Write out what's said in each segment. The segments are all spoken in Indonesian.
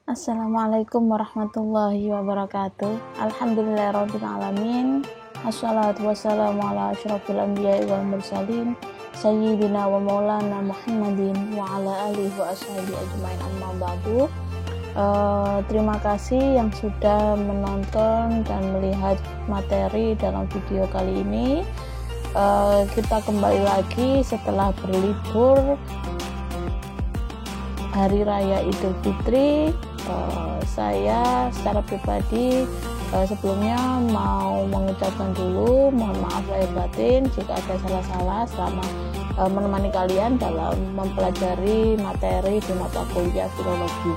Assalamualaikum warahmatullahi wabarakatuh. Alhamdulillahirabbil alamin. Assalatu wassalamu ala asyrofil anbiya'i wal mursalin sayyidina wa maulana Muhammadin wa ala alihi wa ashabihi ajmain, amma ba'du. Terima kasih yang sudah menonton dan melihat materi dalam video kali ini. Kita kembali lagi setelah berlibur Hari Raya Idul Fitri. Saya secara pribadi sebelumnya mau mengucapkan dulu mohon maaf lahir batin jika ada salah-salah selama menemani kalian dalam mempelajari materi di mata kuliah filologi.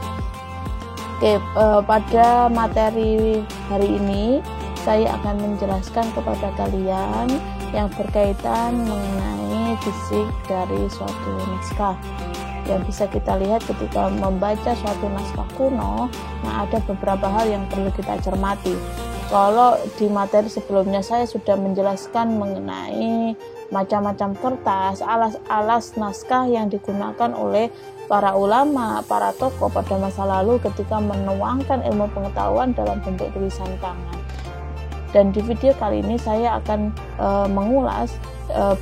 Oke, pada materi hari ini saya akan menjelaskan kepada kalian yang berkaitan mengenai fisik dari suatu naskah. Yang bisa kita lihat ketika membaca suatu naskah kuno, nah ada beberapa hal yang perlu kita cermati. Kalau di materi sebelumnya saya sudah menjelaskan mengenai macam-macam kertas, alas-alas naskah yang digunakan oleh para ulama, para tokoh pada masa lalu ketika menuangkan ilmu pengetahuan dalam bentuk tulisan tangan. Dan di video kali ini saya akan mengulas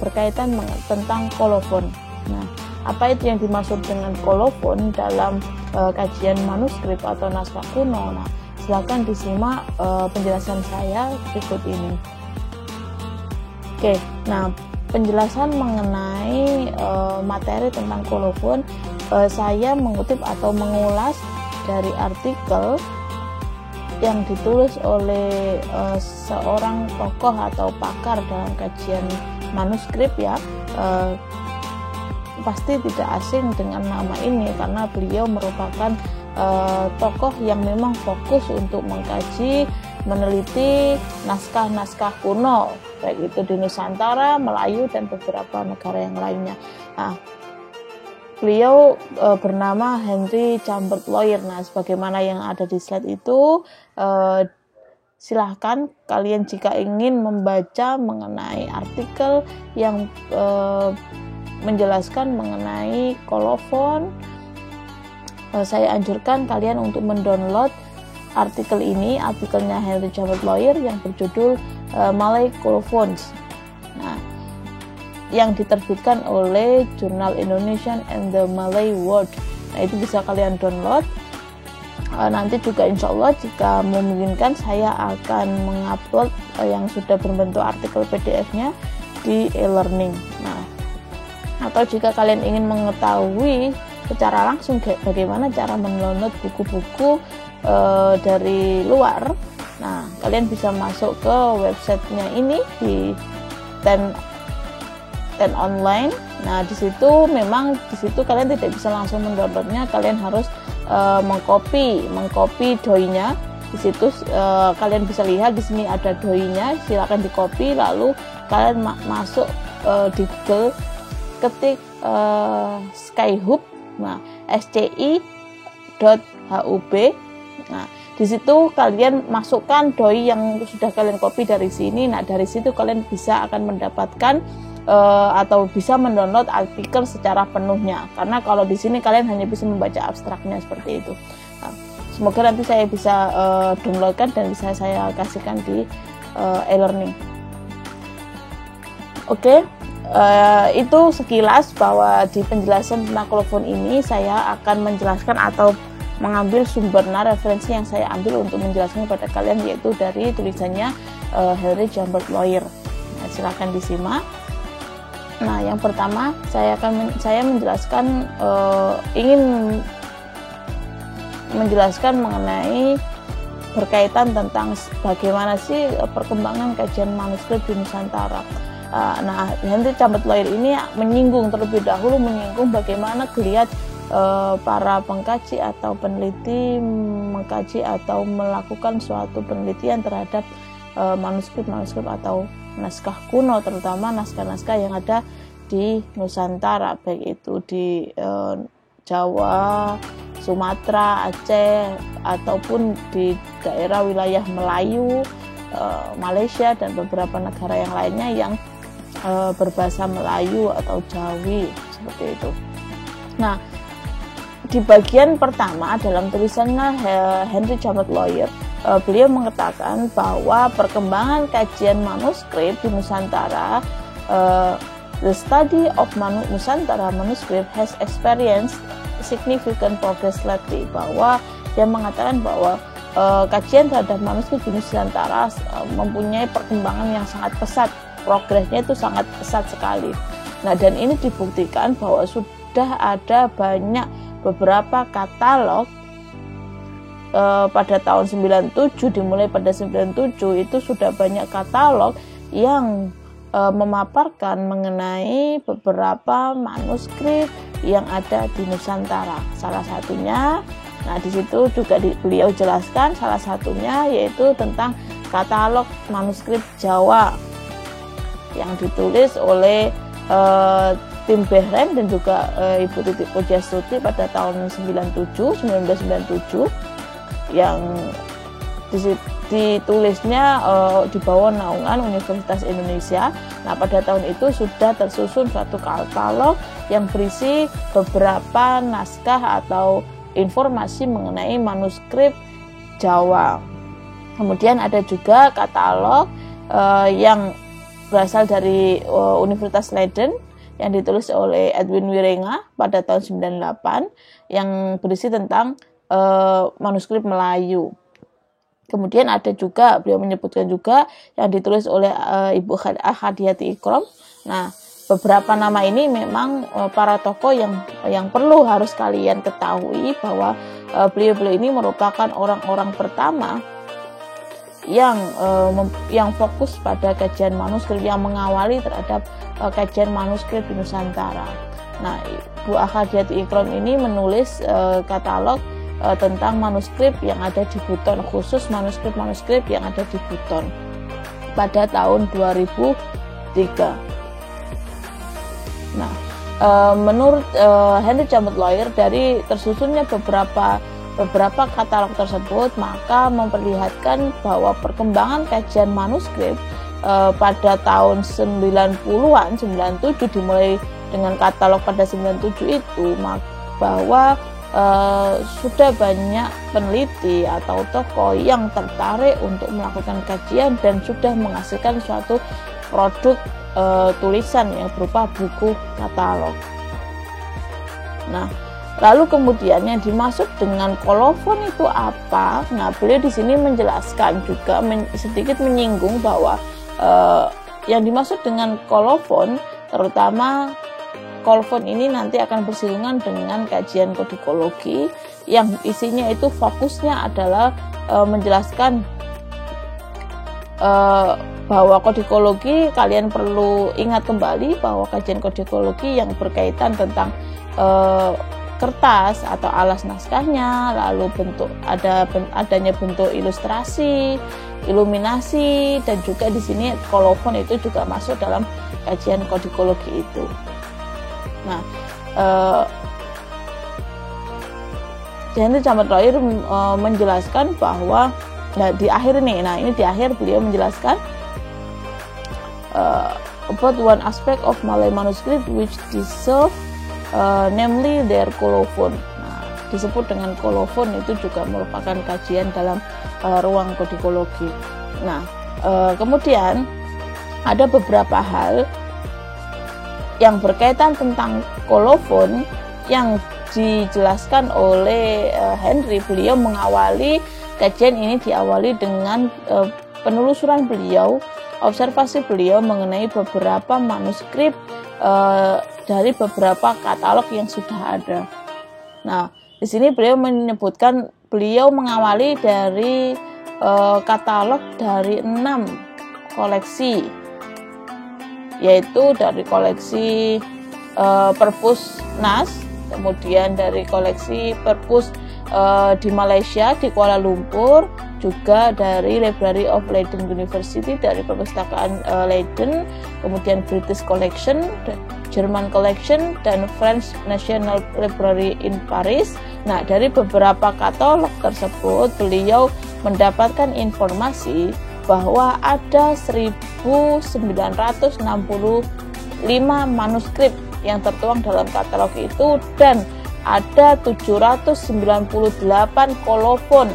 berkaitan tentang kolofon. Nah, apa itu yang dimaksud dengan kolofon dalam kajian manuskrip atau naskah kuno? Nah, silakan disimak penjelasan saya berikut ini. Oke, nah penjelasan mengenai materi tentang kolofon saya mengutip atau mengulas dari artikel yang ditulis oleh seorang tokoh atau pakar dalam kajian manuskrip ya. Pasti tidak asing dengan nama ini karena beliau merupakan tokoh yang memang fokus untuk mengkaji, meneliti naskah-naskah kuno, baik itu di Nusantara, Melayu, dan beberapa negara yang lainnya. Nah, beliau bernama Henry Chambers Lawyer. Nah, sebagaimana yang ada di slide itu, silahkan kalian jika ingin membaca mengenai artikel yang menjelaskan mengenai kolofon, saya anjurkan kalian untuk mendownload artikel ini, artikelnya Henry Chambers Lawyer yang berjudul Malay Colophons. Nah, yang diterbitkan oleh Jurnal Indonesian and the Malay World. Nah, itu bisa kalian download. Nanti juga insya Allah jika memungkinkan saya akan mengupload yang sudah berbentuk artikel PDF-nya di e-learning. Nah, atau jika kalian ingin mengetahui secara langsung bagaimana cara mendownload buku-buku dari luar, nah kalian bisa masuk ke websitenya ini di Ten Online. Nah di situ kalian tidak bisa langsung mendownloadnya, kalian harus mengcopy doi-nya. Di situ kalian bisa lihat di sini ada doi-nya, silakan di-copy lalu kalian masuk di Google, ketik Skyhub, nah sci.hub. Nah, di situ kalian masukkan doi yang sudah kalian copy dari sini. Nah, dari situ kalian bisa akan mendapatkan atau bisa mendownload artikel secara penuhnya. Karena kalau di sini kalian hanya bisa membaca abstraknya seperti itu. Nah, semoga nanti saya bisa downloadkan dan bisa saya kasihkan di e-learning. Oke. Itu sekilas bahwa di penjelasan tentang kolofon ini saya akan menjelaskan atau mengambil sumbernya, referensi yang saya ambil untuk menjelaskan kepada kalian, yaitu dari tulisannya Henry Chambers Lawyer. Nah, silakan disimak. Nah, yang pertama saya menjelaskan ingin menjelaskan mengenai berkaitan tentang bagaimana sih perkembangan kajian manuskrip di Nusantara. Nah, Henry Chambers Lawyer ini terlebih dahulu menyinggung bagaimana geliat para pengkaji atau peneliti mengkaji atau melakukan suatu penelitian terhadap manuskrip-manuskrip atau naskah kuno, terutama naskah-naskah yang ada di Nusantara, baik itu di Jawa, Sumatera, Aceh, ataupun di daerah wilayah Melayu, Malaysia, dan beberapa negara yang lainnya yang berbahasa Melayu atau Jawi seperti itu. Nah, di bagian pertama dalam tulisannya Henry Chamot Lawyer, beliau mengatakan bahwa perkembangan kajian manuskrip di Nusantara, the study of Nusantara manuscript has experienced significant progress lately, bahwa dia mengatakan bahwa kajian terhadap manuskrip di Nusantara mempunyai perkembangan yang sangat pesat, progresnya itu sangat pesat sekali. Nah, dan ini dibuktikan bahwa sudah ada beberapa katalog pada tahun 97, dimulai pada 97 itu sudah banyak katalog yang memaparkan mengenai beberapa manuskrip yang ada di Nusantara. Salah satunya, nah di situ juga beliau jelaskan salah satunya yaitu tentang katalog manuskrip Jawa yang ditulis oleh tim Behrem dan juga Ibu Titik Pujastuti pada tahun 1997, yang ditulisnya di bawah naungan Universitas Indonesia. Nah, pada tahun itu sudah tersusun suatu katalog yang berisi beberapa naskah atau informasi mengenai manuskrip Jawa. Kemudian ada juga katalog yang berasal dari Universitas Leiden yang ditulis oleh Edwin Wirenga pada tahun 98 yang berisi tentang manuskrip Melayu. Kemudian ada juga, beliau menyebutkan juga yang ditulis oleh Ibu Khadijati Ikrom. Nah, beberapa nama ini memang para tokoh yang perlu harus kalian ketahui bahwa beliau-beliau ini merupakan orang-orang pertama yang fokus pada kajian manuskrip, yang mengawali terhadap kajian manuskrip di Nusantara. Nah, Bu Khadijati Ikrom ini menulis katalog tentang manuskrip yang ada di Buton, khusus manuskrip yang ada di Buton pada tahun 2003. Nah, menurut Henry Chamot Lawyer, dari tersusunnya beberapa katalog tersebut, maka memperlihatkan bahwa perkembangan kajian manuskrip pada tahun 90-an, 97 dimulai dengan katalog pada 97 itu, bahwa sudah banyak peneliti atau tokoh yang tertarik untuk melakukan kajian dan sudah menghasilkan suatu produk tulisan yang berupa buku katalog. Nah, lalu kemudian yang dimaksud dengan kolofon itu apa? Nah, beliau di sini menjelaskan juga sedikit menyinggung bahwa yang dimaksud dengan kolofon, terutama kolofon ini nanti akan bersinggungan dengan kajian kodikologi yang isinya itu fokusnya adalah menjelaskan bahwa kodikologi, kalian perlu ingat kembali bahwa kajian kodikologi yang berkaitan tentang kertas atau alas naskahnya, lalu adanya bentuk ilustrasi, iluminasi, dan juga di sini kolofon itu juga masuk dalam kajian kodikologi itu. Nah, Henry Chamot Lawyer menjelaskan bahwa di akhir beliau menjelaskan about one aspect of Malay manuscript which deserve namely their colophon. Nah, disebut dengan colophon itu juga merupakan kajian dalam ruang kodikologi. Nah, kemudian ada beberapa hal yang berkaitan tentang kolofon yang dijelaskan oleh Henry. Beliau mengawali kajian ini diawali dengan penelusuran beliau, observasi beliau mengenai beberapa manuskrip dari beberapa katalog yang sudah ada. Nah, di sini beliau menyebutkan beliau mengawali dari katalog dari 6 koleksi, yaitu dari koleksi Perpus Nas, kemudian dari koleksi Perpus di Malaysia di Kuala Lumpur, juga dari Library of Leiden University, dari perpustakaan Leiden, kemudian British Collection, German Collection, dan French National Library in Paris. Nah, dari beberapa katalog tersebut beliau mendapatkan informasi bahwa ada 1965 manuskrip yang tertuang dalam katalog itu, dan ada 798 kolofon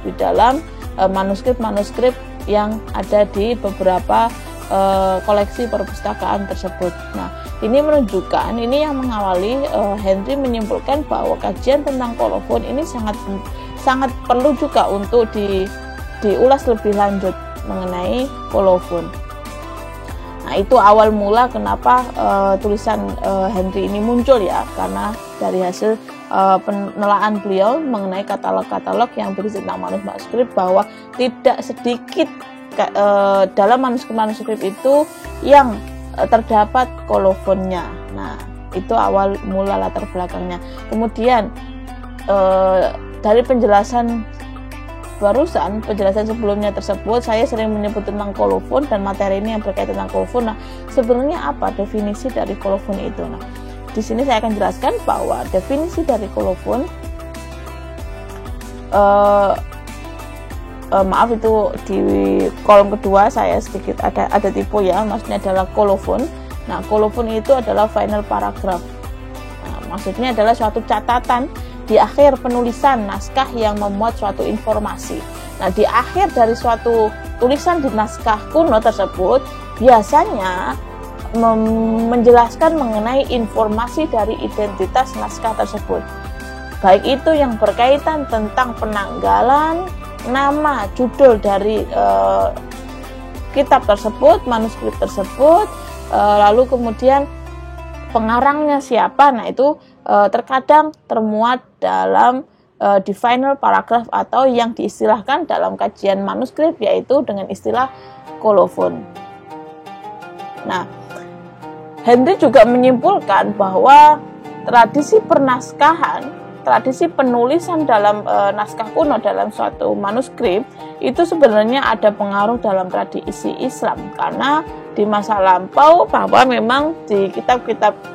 di dalam manuskrip-manuskrip yang ada di beberapa koleksi perpustakaan tersebut. Nah, ini menunjukkan, ini yang mengawali Henry menyimpulkan bahwa kajian tentang kolofon ini sangat perlu juga untuk diulas lebih lanjut mengenai kolofon. Nah, itu awal mula kenapa tulisan Henry ini muncul ya, karena dari hasil penelaan beliau mengenai katalog-katalog yang berisi tentang manuskrip, bahwa tidak sedikit dalam manuskrip-manuskrip itu yang terdapat kolofonnya. Nah, itu awal mula latar belakangnya. Kemudian dari penjelasan sebelumnya tersebut, saya sering menyebut tentang kolofon dan materi ini yang berkaitan tentang kolofon. Nah, sebenarnya apa definisi dari kolofon itu? Nah, di sini saya akan jelaskan bahwa definisi dari kolofon, maaf, itu di kolom kedua saya sedikit ada tipu ya, maksudnya adalah kolofon. Nah, kolofon itu adalah final paragraph. Nah, maksudnya adalah suatu catatan di akhir penulisan naskah yang memuat suatu informasi. Nah, di akhir dari suatu tulisan di naskah kuno tersebut biasanya menjelaskan mengenai informasi dari identitas naskah tersebut, baik itu yang berkaitan tentang penanggalan, nama, judul dari kitab tersebut, manuskrip tersebut, lalu kemudian pengarangnya siapa. Nah, itu terkadang termuat dalam di final paragraph atau yang diistilahkan dalam kajian manuskrip yaitu dengan istilah kolofon. Nah, Henry juga menyimpulkan bahwa tradisi pernaskahan, tradisi penulisan dalam naskah kuno dalam suatu manuskrip itu sebenarnya ada pengaruh dalam tradisi Islam, karena di masa lampau bahwa memang di kitab-kitab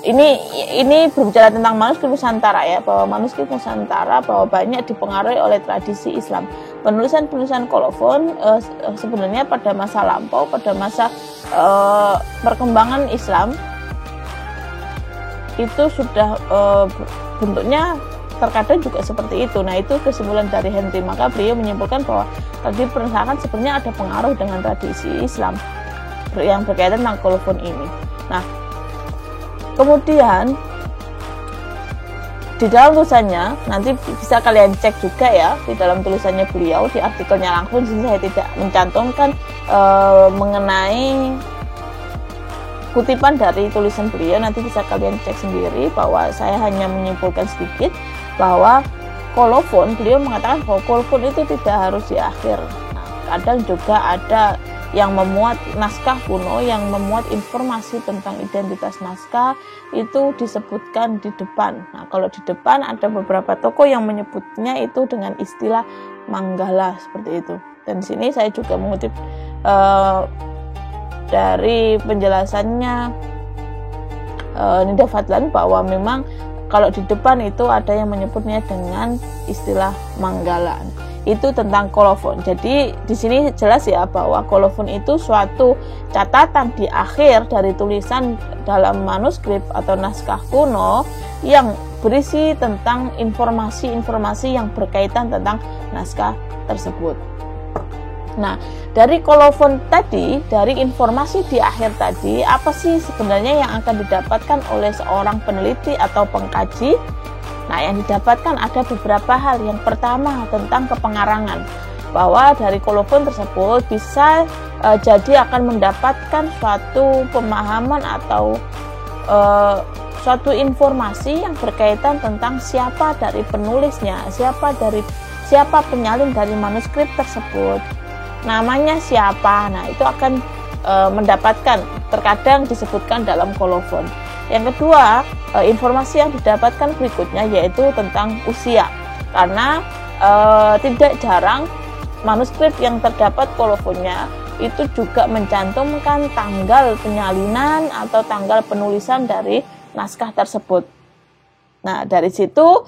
ini berbicara tentang manuskrip Nusantara ya, bahwa manuskrip Nusantara bahwa banyak dipengaruhi oleh tradisi Islam. Penulisan-penulisan kolofon sebenarnya pada masa lampau, pada masa perkembangan Islam itu sudah bentuknya terkadang juga seperti itu. Nah, itu kesimpulan dari Henry. Maka beliau menyimpulkan bahwa tadi penaskahan sebenarnya ada pengaruh dengan tradisi Islam yang berkaitan tentang kolofon ini. Nah, kemudian di dalam tulisannya, nanti bisa kalian cek juga ya di dalam tulisannya beliau, di artikelnya langsung. Di sini saya tidak mencantumkan mengenai kutipan dari tulisan beliau, nanti bisa kalian cek sendiri, bahwa saya hanya menyimpulkan sedikit bahwa kolofon, beliau mengatakan bahwa kolofon itu tidak harus di akhir. Nah, kadang juga ada yang memuat naskah kuno, yang memuat informasi tentang identitas naskah itu disebutkan di depan. Nah, kalau di depan ada beberapa tokoh yang menyebutnya itu dengan istilah manggala seperti itu. Dan di sini saya juga mengutip dari penjelasannya Nida Fadlan bahwa memang kalau di depan itu ada yang menyebutnya dengan istilah manggala. Itu tentang kolofon. Jadi di sini jelas ya bahwa kolofon itu suatu catatan di akhir dari tulisan dalam manuskrip atau naskah kuno yang berisi tentang informasi-informasi yang berkaitan tentang naskah tersebut. Nah, dari kolofon tadi, dari informasi di akhir tadi, apa sih sebenarnya yang akan didapatkan oleh seorang peneliti atau pengkaji? Nah, yang didapatkan ada beberapa hal. Yang pertama tentang kepengarangan, bahwa dari kolofon tersebut bisa jadi akan mendapatkan suatu pemahaman atau suatu informasi yang berkaitan tentang siapa dari penulisnya, siapa penyalin dari manuskrip tersebut, namanya siapa. Nah, itu akan mendapatkan, terkadang disebutkan dalam kolofon. Yang kedua, informasi yang didapatkan berikutnya yaitu tentang usia, karena tidak jarang manuskrip yang terdapat kolofonnya itu juga mencantumkan tanggal penyalinan atau tanggal penulisan dari naskah tersebut. Nah, dari situ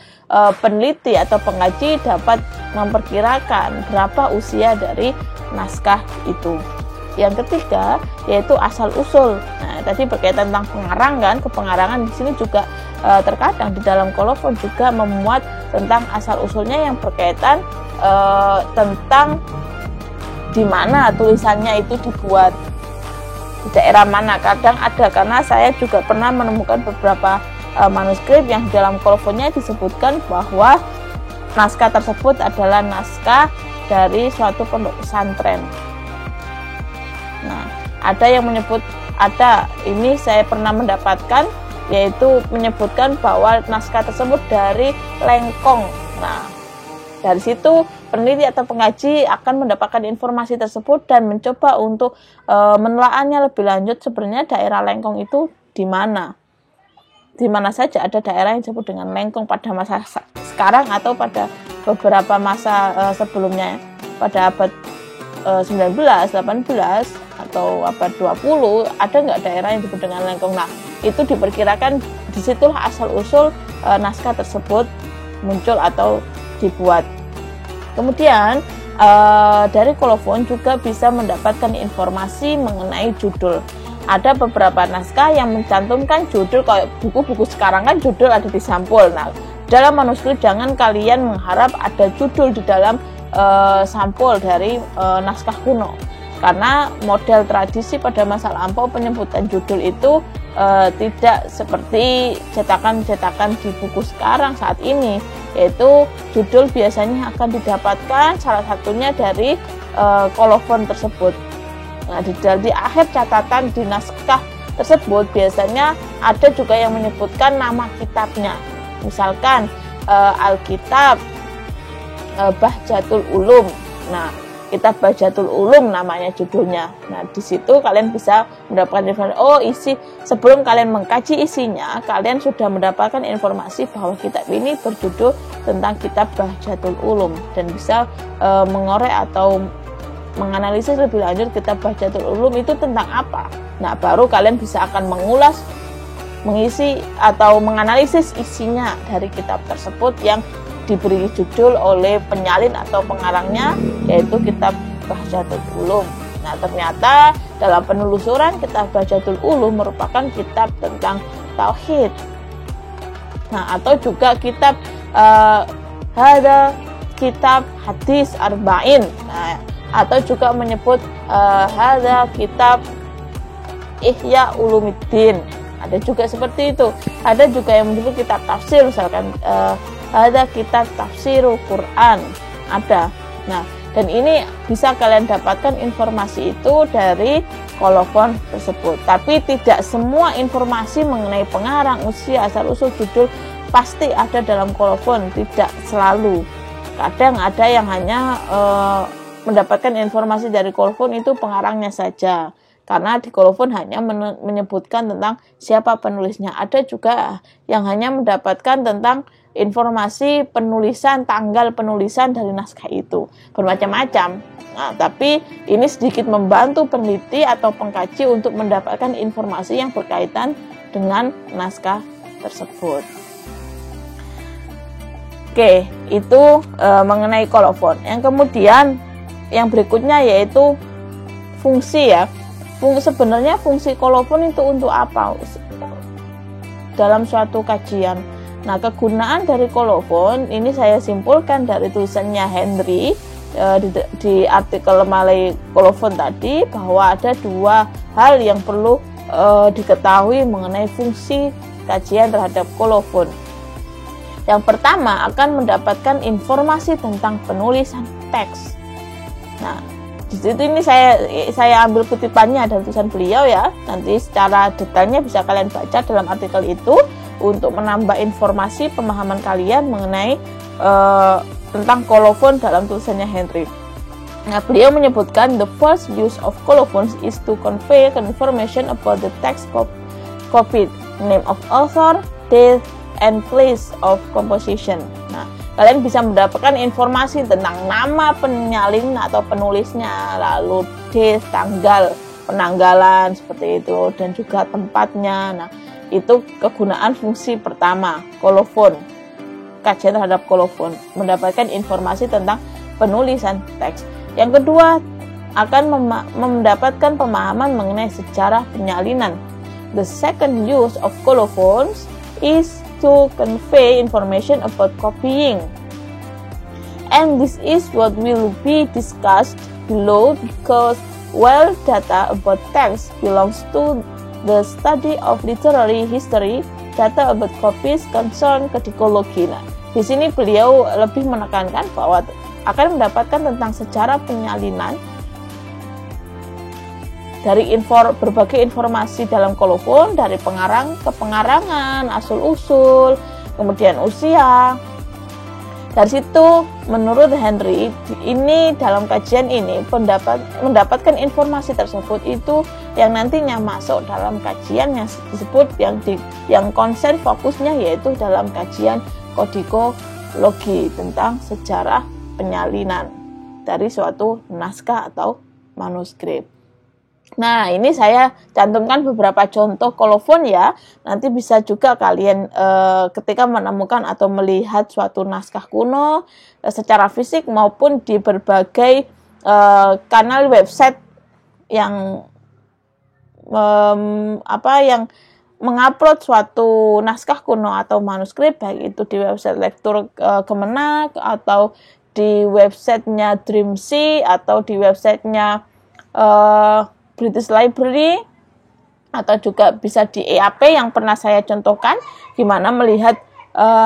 peneliti atau pengkaji dapat memperkirakan berapa usia dari naskah itu. yang ketiga yaitu asal-usul. Nah, tadi berkaitan tentang pengarang kan, kepengarangan di sini juga terkadang di dalam kolofon juga memuat tentang asal-usulnya yang berkaitan tentang di mana tulisannya itu dibuat, di daerah mana. Kadang ada, karena saya juga pernah menemukan beberapa manuskrip yang di dalam kolofonnya disebutkan bahwa naskah tersebut adalah naskah dari suatu pondok pesantren. Nah, ada yang menyebut, ini saya pernah mendapatkan, yaitu menyebutkan bahwa naskah tersebut dari Lengkong. Nah, dari situ peneliti atau pengaji akan mendapatkan informasi tersebut dan mencoba untuk menelaahnya lebih lanjut. Sebenarnya daerah Lengkong itu di mana? Di mana saja ada daerah yang disebut dengan Lengkong pada masa sekarang atau pada beberapa masa sebelumnya, pada abad 19, 18 atau abad 20, ada nggak daerah yang disebut dengan Lengkong? Nah, itu diperkirakan disitulah asal-usul naskah tersebut muncul atau dibuat. Kemudian dari kolofon juga bisa mendapatkan informasi mengenai judul. Ada beberapa naskah yang mencantumkan judul, kayak buku-buku sekarang kan judul ada di sampul. Nah, dalam manuskrip jangan kalian mengharap ada judul di dalam sampul dari naskah kuno, karena model tradisi pada masa lampau penyebutan judul itu tidak seperti cetakan-cetakan di buku sekarang saat ini, yaitu judul biasanya akan didapatkan salah satunya dari kolofon tersebut. Nah, di akhir catatan di naskah tersebut biasanya ada juga yang menyebutkan nama kitabnya, misalkan Alkitab Bahjatul Ulum. Nah, kitab Bahjatul Ulum namanya judulnya. Nah, di situ kalian bisa mendapatkan informasi. Sebelum kalian mengkaji isinya, kalian sudah mendapatkan informasi bahwa kitab ini berjudul tentang kitab Bahjatul Ulum, dan bisa mengorek atau menganalisis lebih lanjut kitab Bahjatul Ulum itu tentang apa. Nah, baru kalian bisa akan mengulas, mengisi atau menganalisis isinya dari kitab tersebut yang diberi judul oleh penyalin atau pengarangnya, yaitu kitab Bahjatul Ulum. Nah, ternyata dalam penelusuran kitab Bahjatul Ulum merupakan kitab tentang tauhid. Nah, atau juga kitab ada kitab hadis arba'in. Nah, atau juga menyebut ada kitab Ihya Ulumuddin. Ada juga seperti itu. Ada juga yang menyebut kitab tafsir, misalkan ada kitab tafsirul Quran, ada. Nah, dan ini bisa kalian dapatkan informasi itu dari kolofon tersebut. Tapi tidak semua informasi mengenai pengarang, usia, asal-usul judul pasti ada dalam kolofon, tidak selalu. Kadang ada yang hanya mendapatkan informasi dari kolofon itu pengarangnya saja, karena di kolofon hanya menyebutkan tentang siapa penulisnya. Ada juga yang hanya mendapatkan tentang informasi penulisan, tanggal penulisan dari naskah itu, bermacam-macam. Nah, tapi ini sedikit membantu peneliti atau pengkaji untuk mendapatkan informasi yang berkaitan dengan naskah tersebut. Oke, itu mengenai kolofon. Yang kemudian yang berikutnya yaitu fungsi ya. Sebenarnya fungsi kolofon itu untuk apa dalam suatu kajian? Nah, kegunaan dari kolofon ini saya simpulkan dari tulisannya Henry di artikel Malay kolofon tadi, bahwa ada dua hal yang perlu diketahui mengenai fungsi kajian terhadap kolofon. Yang pertama, akan mendapatkan informasi tentang penulisan teks. Nah, di situ ini saya ambil kutipannya dari tulisan beliau ya. Nanti secara detailnya bisa kalian baca dalam artikel itu untuk menambah informasi pemahaman kalian mengenai tentang kolofon dalam tulisannya Henry. Nah, beliau menyebutkan the first use of colophones is to convey information about the text copied, name of author, date, and place of composition. Nah, kalian bisa mendapatkan informasi tentang nama penyalin atau penulisnya, lalu date, tanggal penanggalan seperti itu, dan juga tempatnya. Nah, itu kegunaan fungsi pertama kolofon, kajian terhadap kolofon, mendapatkan informasi tentang penulisan teks. Yang kedua, akan mendapatkan pemahaman mengenai sejarah penyalinan. The second use of colophones is to convey information about copying. And this is what will be discussed below because while data about text belongs to the study of literary history, data about copies concern codicology. Nah, di sini beliau lebih menekankan bahwa akan mendapatkan tentang sejarah penyalinan dari berbagai informasi dalam kolofon, dari pengarang ke pengarangan, asal-usul, kemudian usia. Dari situ, menurut Henry, ini dalam kajian ini mendapatkan informasi tersebut itu yang nantinya masuk dalam kajian yang disebut yang konsen fokusnya yaitu dalam kajian kodikologi tentang sejarah penyalinan dari suatu naskah atau manuskrip. Nah, ini saya cantumkan beberapa contoh kolofon ya. Nanti bisa juga kalian ketika menemukan atau melihat suatu naskah kuno secara fisik maupun di berbagai kanal website yang yang mengupload suatu naskah kuno atau manuskrip, baik itu di website Lektur Kemenak atau di websitenya Dreamsea atau di websitenya British Library atau juga bisa di EAP yang pernah saya contohkan, gimana melihat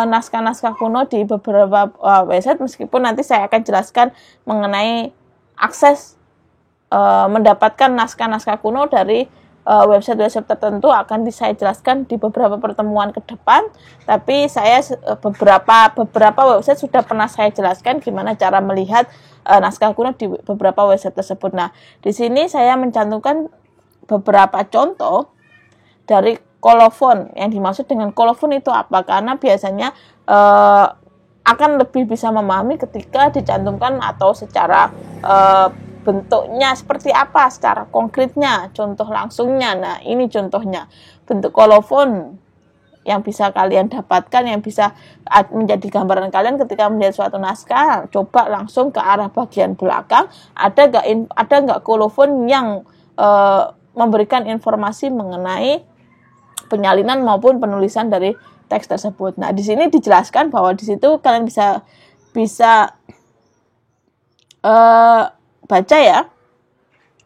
naskah-naskah kuno di beberapa website, meskipun nanti saya akan jelaskan mengenai akses mendapatkan naskah-naskah kuno dari website-website tertentu akan saya jelaskan di beberapa pertemuan ke depan, tapi saya beberapa website sudah pernah saya jelaskan gimana cara melihat naskah kuno di beberapa website tersebut. Nah, di sini saya mencantumkan beberapa contoh dari kolofon. Yang dimaksud dengan kolofon itu apa? Karena biasanya akan lebih bisa memahami ketika dicantumkan atau secara bentuknya seperti apa, secara konkretnya, contoh langsungnya. Nah, ini contohnya. Bentuk kolofon yang bisa kalian dapatkan, yang bisa menjadi gambaran kalian ketika melihat suatu naskah. Coba langsung ke arah bagian belakang. Ada nggak kolofon yang memberikan informasi mengenai penyalinan maupun penulisan dari teks tersebut. Nah, di sini dijelaskan bahwa di situ kalian bisa baca ya.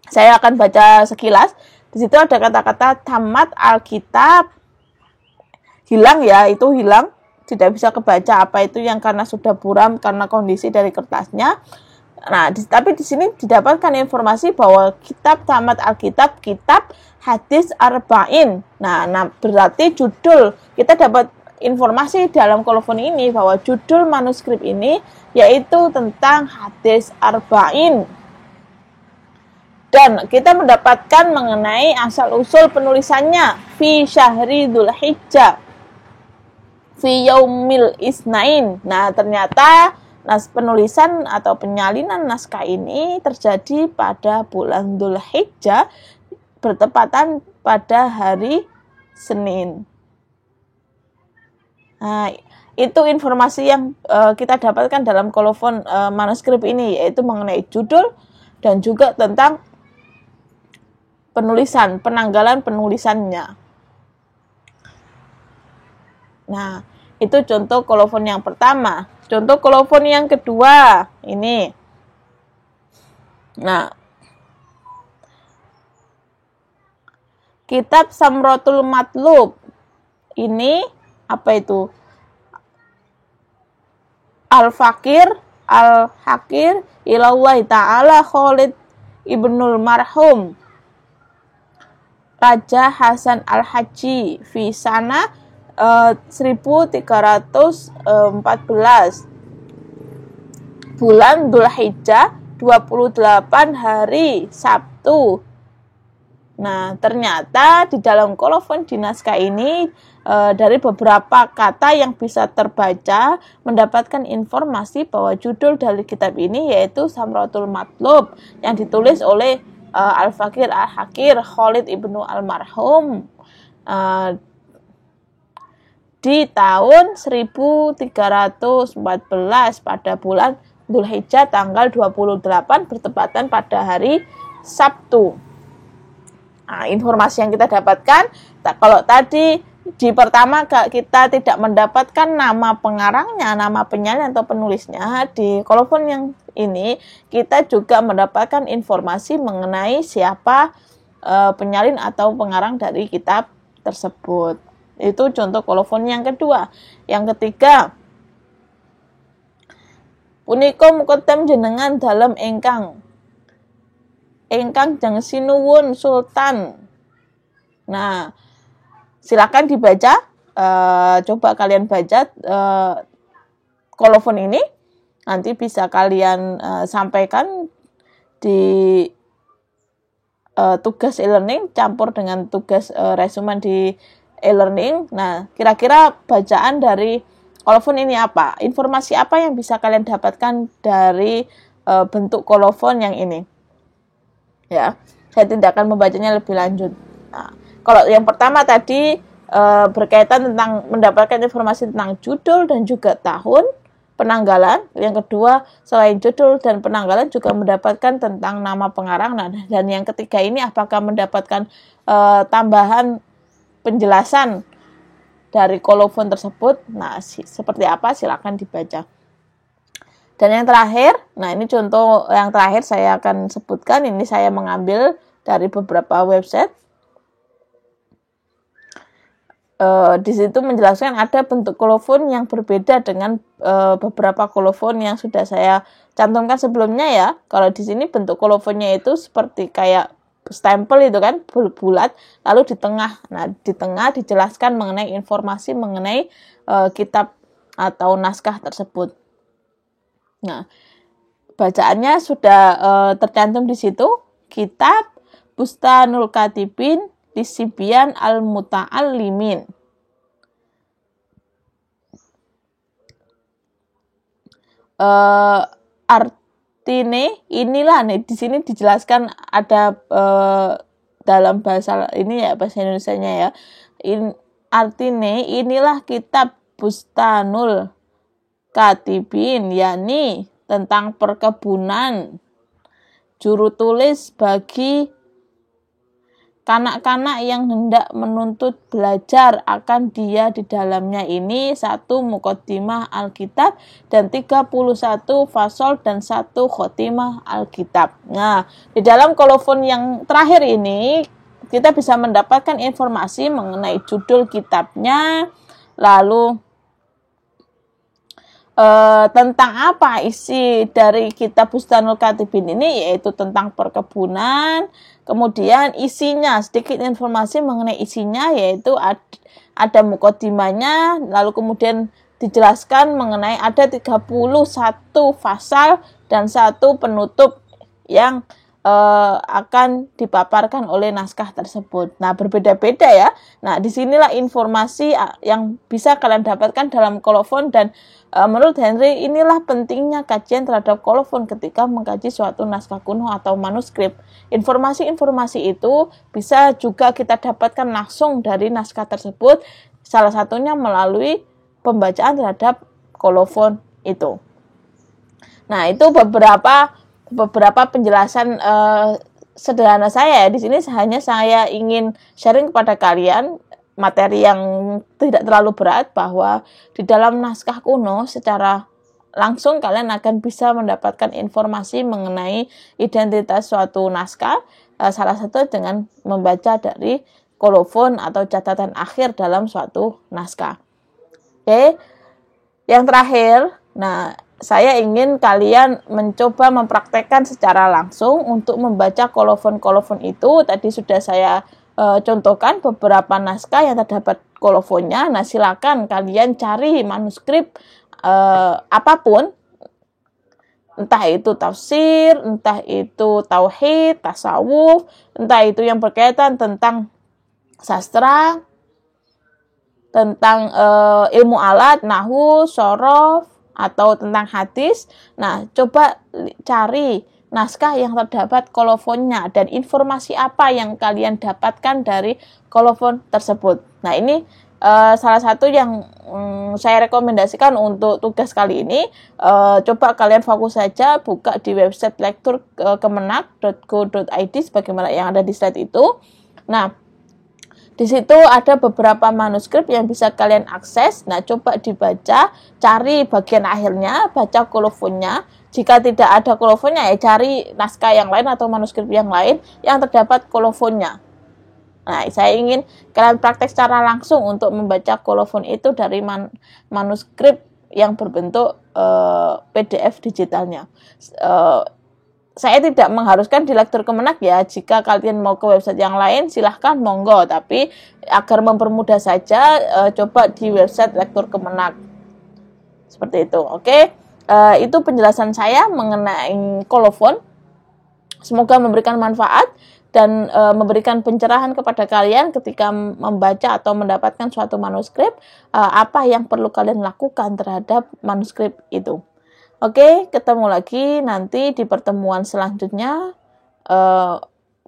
Saya akan baca sekilas. Di situ ada kata-kata tamat Alkitab. Hilang ya, itu hilang. Tidak bisa kebaca apa itu yang karena sudah buram karena kondisi dari kertasnya. Nah, tapi di sini didapatkan informasi bahwa kitab tamat Alkitab, kitab hadis arba'in. Nah, berarti judul, kita dapat informasi dalam kolofon ini bahwa judul manuskrip ini yaitu tentang hadis arba'in. Dan kita mendapatkan mengenai asal-usul penulisannya fi syahri Dzulhijjah fi yaumil isnain. Nah, ternyata penulisan atau penyalinan naskah ini terjadi pada bulan Dzulhijjah bertepatan pada hari Senin. Nah, itu informasi yang kita dapatkan dalam kolofon manuskrip ini, yaitu mengenai judul dan juga tentang penulisan, penanggalan penulisannya. Nah, itu contoh kolofon yang pertama. Contoh kolofon yang kedua, ini. Nah, kitab Samratul Matlub. Ini, apa itu? Al-Fakir, Al-Hakir, Ilallahi Ta'ala Khalid Ibnul Marhum Raja Hasan Al-Haji fi sana 1314 bulan Dzulhijjah 28 hari Sabtu. Nah, ternyata di dalam kolofon di naskah ini dari beberapa kata yang bisa terbaca mendapatkan informasi bahwa judul dari kitab ini yaitu Samratul Matlub yang ditulis oleh Al-Fakir Al-Hakir Khalid Ibnu Al-Marhum di tahun 1314 pada bulan Dzulhijjah tanggal 28 bertepatan pada hari Sabtu. Nah, informasi yang kita dapatkan, kalau tadi di pertama kita tidak mendapatkan nama pengarangnya, nama penyalin atau penulisnya, di kolofon yang ini kita juga mendapatkan informasi mengenai siapa penyalin atau pengarang dari kitab tersebut. Itu contoh kolofon yang kedua. Yang ketiga, punika mukotem jenengan dalam ingkang jang sinuwun sultan. Nah, silakan dibaca. Coba kalian baca kolofon ini. Nanti bisa kalian sampaikan di tugas e-learning campur dengan tugas resumen di e-learning. Nah, kira-kira bacaan dari kolofon ini apa? Informasi apa yang bisa kalian dapatkan dari bentuk kolofon yang ini? Ya, saya tidak akan membacanya lebih lanjut. Nah, kalau yang pertama tadi berkaitan tentang mendapatkan informasi tentang judul dan juga tahun penanggalan. Yang kedua, selain judul dan penanggalan juga mendapatkan tentang nama pengarang. Nah, dan yang ketiga ini apakah mendapatkan tambahan penjelasan dari kolofon tersebut. Nah, seperti apa silakan dibaca. Dan yang terakhir, nah ini contoh yang terakhir saya akan sebutkan. Ini saya mengambil dari beberapa website. Di situ menjelaskan ada bentuk kolofon yang berbeda dengan beberapa kolofon yang sudah saya cantumkan sebelumnya ya. Kalau di sini bentuk kolofonnya itu seperti kayak stempel itu kan, bulat, lalu di tengah. Nah, di tengah dijelaskan mengenai informasi mengenai kitab atau naskah tersebut. Nah, bacaannya sudah tercantum di situ. Kitab Bustanul Katibin Lisibyan Al-Muta'allimin. Artine inilah nih di sini dijelaskan ada dalam bahasa ini ya, bahasa Indonesianya ya. Artine inilah kitab Bustanul Katibin, yakni tentang perkebunan, juru tulis bagi kanak-kanak yang hendak menuntut belajar akan dia di dalamnya ini 1 muqaddimah Alkitab dan 31 fasol dan 1 khotimah Alkitab. Nah, di dalam kolofon yang terakhir ini kita bisa mendapatkan informasi mengenai judul kitabnya, lalu tentang apa isi dari kitab Bustanul Katibin ini, yaitu tentang perkebunan. Kemudian isinya, sedikit informasi mengenai isinya, yaitu ada muqaddimahnya, lalu kemudian dijelaskan mengenai ada 31 pasal dan 1 penutup yang akan dipaparkan oleh naskah tersebut. Nah, berbeda-beda ya. Nah, disinilah informasi yang bisa kalian dapatkan dalam kolofon, dan menurut Henry inilah pentingnya kajian terhadap kolofon ketika mengkaji suatu naskah kuno atau manuskrip. Informasi-informasi itu bisa juga kita dapatkan langsung dari naskah tersebut, salah satunya melalui pembacaan terhadap kolofon itu. Nah, itu beberapa penjelasan sederhana saya. Di sini hanya saya ingin sharing kepada kalian materi yang tidak terlalu berat, bahwa di dalam naskah kuno secara langsung kalian akan bisa mendapatkan informasi mengenai identitas suatu naskah, salah satu dengan membaca dari kolofon atau catatan akhir dalam suatu naskah. Oke. Yang terakhir, nah saya ingin kalian mencoba mempraktekkan secara langsung untuk membaca kolofon-kolofon itu. Tadi sudah saya contohkan beberapa naskah yang terdapat kolofonnya. Nah, silakan kalian cari manuskrip apapun, entah itu tafsir, entah itu tauhid, tasawuf, entah itu yang berkaitan tentang sastra, tentang ilmu alat, nahwu, shorof, atau tentang hadis. Nah, coba cari naskah yang terdapat kolofonnya dan informasi apa yang kalian dapatkan dari kolofon tersebut. Nah, ini salah satu yang saya rekomendasikan untuk tugas kali ini, coba kalian fokus saja buka di website lektur kemenak.go.id sebagaimana yang ada di slide itu. Nah, di situ ada beberapa manuskrip yang bisa kalian akses. Nah, coba dibaca, cari bagian akhirnya, baca kolofonnya. Jika tidak ada kolofonnya, ya cari naskah yang lain atau manuskrip yang lain yang terdapat kolofonnya. Nah, saya ingin kalian praktek secara langsung untuk membaca kolofon itu dari manuskrip yang berbentuk PDF digitalnya. Saya tidak mengharuskan di lektur Kemenak ya. Jika kalian mau ke website yang lain, silahkan monggo. Tapi agar mempermudah saja, coba di website lektur Kemenak. Seperti itu, oke? Itu penjelasan saya mengenai kolofon. Semoga memberikan manfaat dan memberikan pencerahan kepada kalian ketika membaca atau mendapatkan suatu manuskrip, apa yang perlu kalian lakukan terhadap manuskrip itu. Oke, ketemu lagi nanti di pertemuan selanjutnya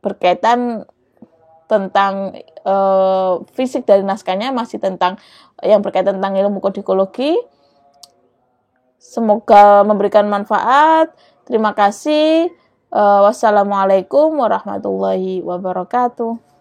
berkaitan tentang fisik dari naskahnya, masih tentang yang berkaitan tentang ilmu kodikologi. Semoga memberikan manfaat. Terima kasih. Wassalamualaikum warahmatullahi wabarakatuh.